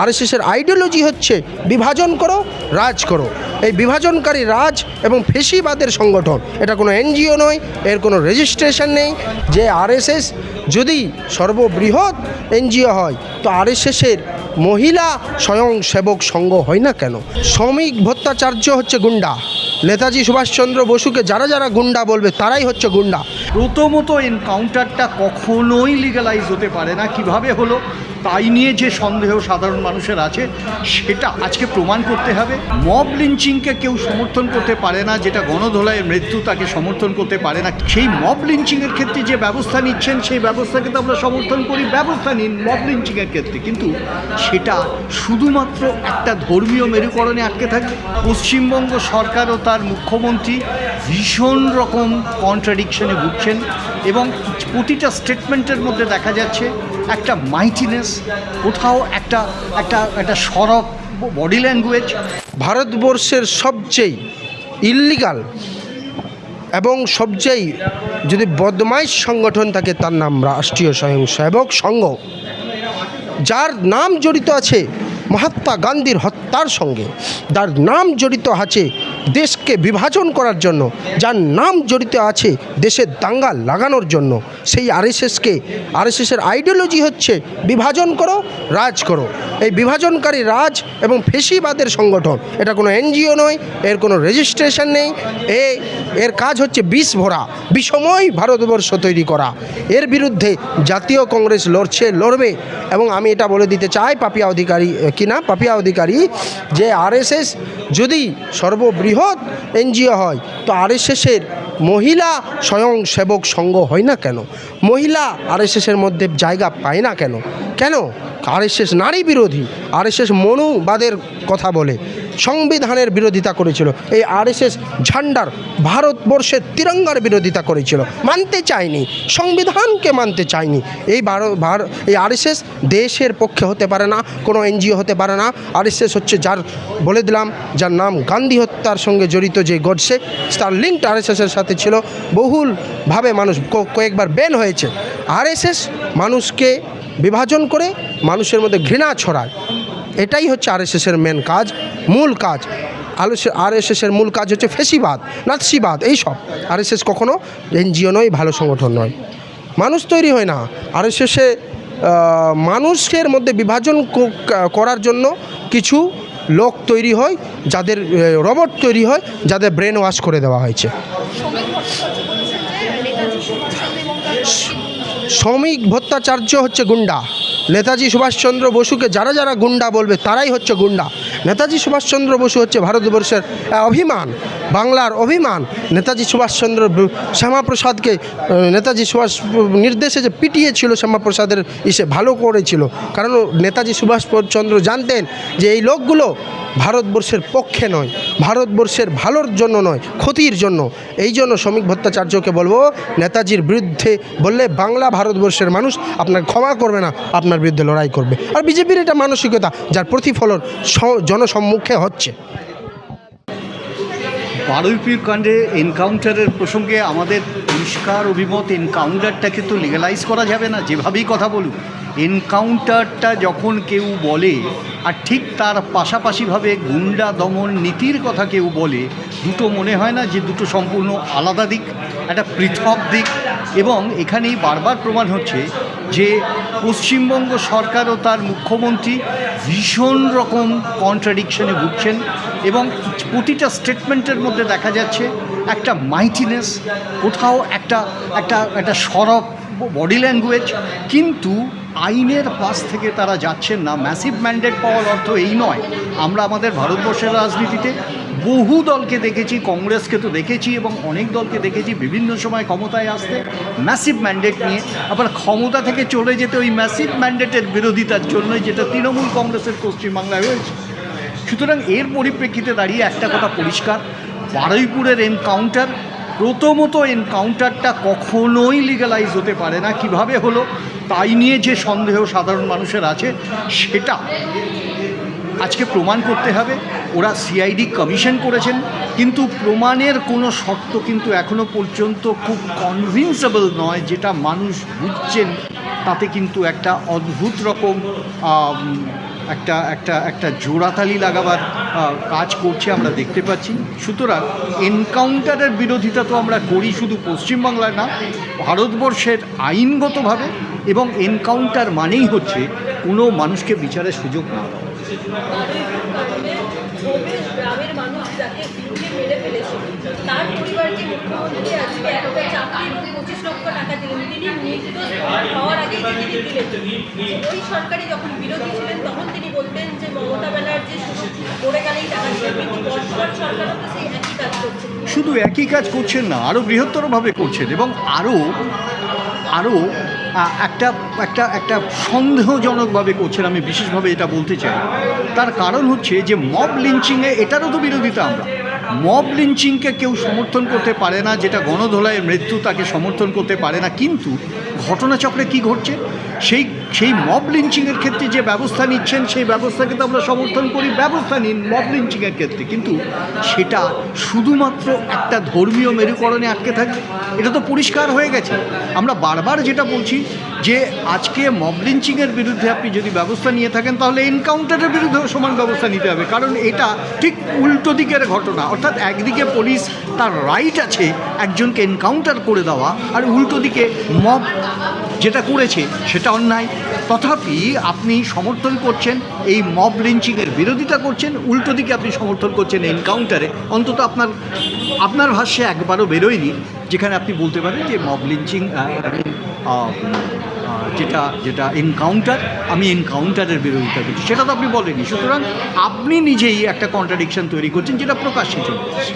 আরএসএসের ideology হচ্ছে বিভাজন করো, রাজ করো। এই বিভাজনকারী রাজ এবং ফেসিবাদের সংগঠন, এটা কোনো এনজিও নয়, এর কোনো রেজিস্ট্রেশন নেই। যে আরএসএস যদি সর্ববৃহৎ এনজিও হয়, তো আরএসএসের মহিলা স্বয়ংসেবক সংঘ হয় না কেন? শ্রমিক ভট্টাচার্য হচ্ছে গুন্ডা, নেতাজি সুভাষচন্দ্র বসুকে যারা যারা গুন্ডা বলবে তারাই হচ্ছে গুন্ডা। প্রথমত এনকাউন্টারটা কখনোই লিগ্যালাইজ হতে পারে না। কিভাবে হলো তাই নিয়ে যে সন্দেহ সাধারণ মানুষের আছে সেটা আজকে প্রমাণ করতে হবে। মব লিঞ্চিংকে কেউ সমর্থন করতে পারে না, যেটা গণধোলাইয়ের মৃত্যু তাকে সমর্থন করতে পারে না। সেই মব লিঞ্চিংয়ের ক্ষেত্রে যে ব্যবস্থা নিচ্ছেন সেই ব্যবস্থাকে তো আমরা সমর্থন করি, ব্যবস্থা নিন মব লিঞ্চিংয়ের ক্ষেত্রে, কিন্তু সেটা শুধুমাত্র একটা ধর্মীয় মেরুকরণে আটকে থাকে। পশ্চিমবঙ্গ সরকার ও তার মুখ্যমন্ত্রী ভীষণ রকম কন্ট্রাডিকশনে ভুগছেন এবং প্রতিটা স্টেটমেন্টের মধ্যে দেখা যাচ্ছে একটা মাইটিনেস, কোথাও একটা একটা একটা সরব বডি ল্যাঙ্গুয়েজ। ভারতবর্ষের সবচেয়ে ইল্লিগাল এবং সবচেয়ে যদি বদমাইশ সংগঠন থাকে তার নাম রাষ্ট্রীয় স্বয়ংসেবক সংঘ, যার নাম জড়িত আছে মহাত্মা গান্ধীর হত্যার সঙ্গে, যার নাম জড়িত আছে দেশকে বিভাজন করার জন্য, যার নাম জড়িত আছে দেশের দাঙ্গা লাগানোর জন্য, সেই আরএসএসের আইডিওলজি হচ্ছে বিভাজন করো, রাজ করো। এই বিভাজনকারী রাজ এবং ফেসিবাদের সংগঠন, এটা কোনো এনজিও নয়, এর কোনো রেজিস্ট্রেশন নেই। এর কাজ হচ্ছে বিষ ভরা, বিষময় ভারতবর্ষ তৈরি করা। এর বিরুদ্ধে জাতীয় কংগ্রেস লড়বে। এবং আমি এটা বলে দিতে চাই পাপিয়া অধিকারী যে আরএসএস যদি সর্ববৃহৎ এনজিও হয়, তো আরএসএসের মহিলা স্বয়ংসেবক সংঘ হয় না কেন? মহিলা আরএসএসের মধ্যে জায়গা পায় না কেন? আরএসএস নারী বিরোধী, আরএসএস মনুবাদের কথা বলে সংবিধানের বিরোধিতা করেছিল। এই আরএসএস ঝান্ডার, ভারতবর্ষের তিরঙ্গার বিরোধিতা করেছিল, মানতে চায়নি, সংবিধানকে মানতে চায়নি। এই আরএসএস দেশের পক্ষে হতে পারে না, কোনো এনজিও হতে পারে না। আরএসএস হচ্ছে যার নাম গান্ধী হত্যার সঙ্গে জড়িত, যে গডসে, তার লিঙ্ক আরএসএসের সাথে ছিল, বহুলভাবে মানুষ কয়েকবার ব্যান হয়েছে। আরএসএস মানুষকে বিভাজন করে মানুষের মধ্যে ঘৃণা ছড়ায়। এটাই হচ্ছে আরএসএসের মূল কাজ। আরএসএসের মূল কাজ হচ্ছে ফেসিবাদ, নাৎসিবাদ, এইসব। আরএসএস কখনো এনজিও নয়, ভালো সংগঠন নয়। মানুষ তৈরি হয় না আরএসএসে। মানুষের মধ্যে বিভাজন করার জন্য কিছু লোক তৈরি হয়, যাদের রোবট তৈরি হয়, যাদের ব্রেন ওয়াশ করে দেওয়া হয়েছে। শ্রমিক ভট্টাচার্য হচ্ছে গুন্ডা, নেতাজি সুভাষচন্দ্র বসুকে যারা যারা গুন্ডা বলবে তারাই হচ্ছে গুন্ডা। নেতাজি সুভাষচন্দ্র বসু হচ্ছে ভারতবর্ষের অভিমান, বাংলার অভিমান। নেতাজি সুভাষচন্দ্র শ্যামাপ্রসাদকে নেতাজি সুভাষ নির্দেশে যে পিটিয়েছিল, শ্যামাপ্রসাদের ভালো করেছিল, কারণ নেতাজি সুভাষচন্দ্র জানতেন যে এই লোকগুলো ভারতবর্ষের পক্ষে নয়, ভারতবর্ষের ভালোর জন্য নয়, ক্ষতির জন্য। এই জন্য শ্রমিক ভট্টাচার্যকে বলবো, নেতাজির বিরুদ্ধে বললে বাংলা ভারতবর্ষের মানুষ আপনাকে ক্ষমা করবে না, আপনার বিরুদ্ধে লড়াই করবে। আর বিজেপির এটা মানসিকতা, যার প্রতিফলন জনসম্মুখে হচ্ছে। বারুইপুর কাণ্ডে এনকাউন্টারের প্রসঙ্গে আমাদের পরিষ্কার অভিমত, এনকাউন্টারটাকে তো লিগ্যালাইজ করা যাবে না, যেভাবেই কথা বলুক। এনকাউন্টারটা যখন কেউ বলে আর ঠিক তার পাশাপাশিভাবে গুন্ডা দমন নীতির কথা কেউ বলে, দুটো মনে হয় না যে দুটো সম্পূর্ণ আলাদা দিক, একটা পৃথক দিক। এবং এখানেই বারবার প্রমাণ হচ্ছে যে পশ্চিমবঙ্গ সরকার ও তার মুখ্যমন্ত্রী ভীষণ রকম কন্ট্রাডিকশনে ভুগছেন এবং প্রতিটা স্টেটমেন্টের মধ্যে দেখা যাচ্ছে একটা মাইটিনেস, কোথাও একটা একটা একটা সরব বডি ল্যাঙ্গুয়েজ, কিন্তু আইনের পাশ থেকে তারা যাচ্ছেন না। ম্যাসিভ ম্যান্ডেট পাওয়ার অর্থ এই নয়। আমরা আমাদের ভারতবর্ষের রাজনীতিতে বহু দলকে দেখেছি, কংগ্রেসকে তো দেখেছি এবং অনেক দলকে দেখেছি বিভিন্ন সময় ক্ষমতায় আসতে ম্যাসিভ ম্যান্ডেট নিয়ে, আবার ক্ষমতা থেকে চলে যেতে ওই ম্যাসিভ ম্যান্ডেটের বিরোধিতার জন্য, যেটা তৃণমূল কংগ্রেসের পশ্চিমবাংলায় হয়েছে। সুতরাং এর পরিপ্রেক্ষিতে দাঁড়িয়ে একটা কথা পরিষ্কার, বারুইপুরের এনকাউন্টার, প্রথমত এনকাউন্টারটা কখনোই লিগ্যালাইজ হতে পারে না। কিভাবে হলো তাই নিয়ে যে সন্দেহ সাধারণ মানুষের আছে সেটা আজকে প্রমাণ করতে হবে। ওরা সিআইডি কমিশন করেছেন, কিন্তু প্রমাণের কোনো শর্ত কিন্তু এখনও পর্যন্ত খুব কনভিন্সেবল নয়। যেটা মানুষ বুঝছেন তাতে কিন্তু একটা অদ্ভুত রকম একটা একটা একটা জোড়াতালি লাগাবার কাজ করছে আমরা দেখতে পাচ্ছি। সুতরাং এনকাউন্টারের বিরোধিতা তো আমরা করি শুধু পশ্চিমবাংলায় না, ভারতবর্ষের আইনগতভাবে, এবং এনকাউন্টার মানেই হচ্ছে কোনো মানুষকে বিচারের সুযোগ না দেওয়া। গ্রামের মানুষ যাকে বিরুদ্ধে মেরে ফেলেছে তার পরিবারকে মুখ্যমন্ত্রী আজকে একটা চাকরি এবং 25 লক্ষ টাকা দিলেন। তিনি নির্দোষ হওয়ার আগে তিনি দিলেন। ওই সরকারি যখন বিরোধী ছিলেন তখন তিনি বলতেন যে মমতা ব্যানার্জি শুধু পড়ে গেলেই টাকা দিলেন, কিন্তু বর্তমান সরকারও তো সেই একই কাজ করছে। শুধু একই কাজ করছেন না, আরও বৃহত্তরভাবে করছেন, এবং আরও একটা একটা একটা সন্দেহজনকভাবে করছেন। আমি বিশেষভাবে এটা বলতে চাই, তার কারণ হচ্ছে যে মব লিঞ্চিংয়ে এটারও তো বিরোধিতা আমরা। মব লিঞ্চিংকে কেউ সমর্থন করতে পারে না, যেটা গণধোলায় মৃত্যু তাকে সমর্থন করতে পারে না, কিন্তু ঘটনাচক্রে কি ঘটছে সেই মব লিঞ্চিংয়ের ক্ষেত্রে যে ব্যবস্থা নিচ্ছেন সেই ব্যবস্থাকে তো আমরা সমর্থন করি, ব্যবস্থা নিন মব লিঞ্চিংয়ের ক্ষেত্রে, কিন্তু সেটা শুধুমাত্র একটা ধর্মীয় মেরুকরণে আটকে থাকবে, এটা তো পরিষ্কার হয়ে গেছে। আমরা বারবার যেটা বলছি যে আজকে মব লিঞ্চিংয়ের বিরুদ্ধে আপনি যদি ব্যবস্থা নিয়ে থাকেন তাহলে এনকাউন্টারের বিরুদ্ধেও সমান ব্যবস্থা নিতে হবে, কারণ এটা ঠিক উল্টো দিকের ঘটনা। অর্থাৎ একদিকে পুলিশ তার রাইট আছে একজনকে এনকাউন্টার করে দেওয়া, আর উল্টো দিকে মব যেটা করেছে সেটা অন্যায়। তথাপি আপনি সমর্থন করছেন এই মব লিঞ্চিংয়ের বিরোধিতা করছেন, উল্টো দিকে আপনি সমর্থন করছেন এনকাউন্টারে। অন্তত আপনার ভাষ্যে একবারও বেরোয়নি যেখানে আপনি বলতে পারেন যে মব লিঞ্চিং যেটা এনকাউন্টার, আমি এনকাউন্টারের বিরোধিতা করছি, সেটা তো আপনি বলেননি। সুতরাং আপনি নিজেই একটা কন্ট্রাডিকশন তৈরি করছেন যেটা প্রকাশ্যে চলে এসেছে।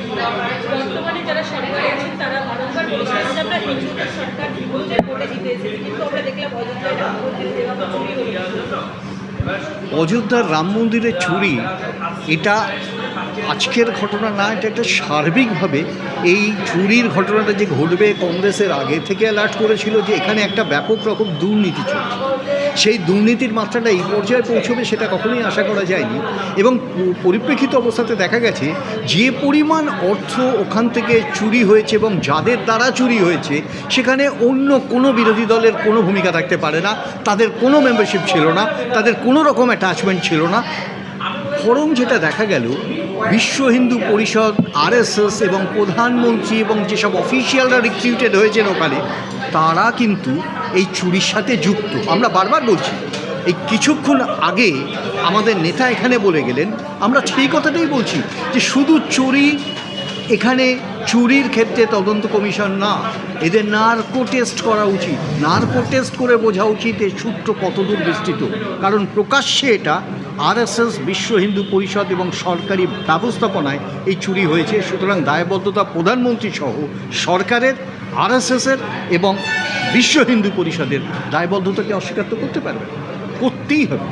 বর্তমানে যারা সরকারে আছেন তারা বারংবার বলেছেন যে আমরা হিন্দুদের সরকার বিরুদ্ধে ভোটে জিতে এসেছি, কিন্তু আমরা দেখলাম অযোধ্যায় রাম মন্দিরে যেভাবে চুরি হলো। অযোধ্যার রাম মন্দিরের চুরি এটা আজকের ঘটনা না, এটা একটা সার্বিকভাবে এই চুরির ঘটনাটা যে ঘটবে কংগ্রেসের আগে থেকে অ্যালার্ট করেছিল যে এখানে একটা ব্যাপক রকম দুর্নীতি চলছে। সেই দুর্নীতির মাত্রাটা এই পর্যায়ে পৌঁছবে সেটা কখনোই আশা করা যায়নি, এবং পরিপ্রেক্ষিত অবস্থাতে দেখা গেছে যে পরিমাণ অর্থ ওখান থেকে চুরি হয়েছে এবং যাদের দ্বারা চুরি হয়েছে সেখানে অন্য কোনো বিরোধী দলের কোনো ভূমিকা থাকতে পারে না, তাদের কোনো মেম্বারশিপ ছিল না, তাদের কোনো রকম অ্যাটাচমেন্ট ছিল না। বরং যেটা দেখা গেল বিশ্ব হিন্দু পরিষদ, আরএসএস এবং প্রধানমন্ত্রী এবং যেসব অফিসিয়ালরা রিক্রুটেড হয়েছেন ওখানে, তারা কিন্তু এই চুরির সাথে যুক্ত। আমরা বারবার বলছি, এই কিছুক্ষণ আগে আমাদের নেতা এখানে বলে গেলেন, আমরা সেই কথাটাই বলছি যে শুধু চুরি, এখানে চুরির ক্ষেত্রে তদন্ত কমিশন না, এদের নার্কো টেস্ট করা উচিত, নার্কো টেস্ট করে বোঝা উচিত এর সূত্র কতদূর বিস্তৃত, কারণ প্রকাশ্যে এটা আরএসএস, বিশ্ব হিন্দু পরিষদ এবং সরকারি ব্যবস্থাপনায় এই চুরি হয়েছে। সুতরাং দায়বদ্ধতা প্রধানমন্ত্রী সহ সরকারের, আরএসএসের এবং বিশ্ব হিন্দু পরিষদের দায়বদ্ধতাকে অস্বীকার তো করতে পারবে, করতেই হবে।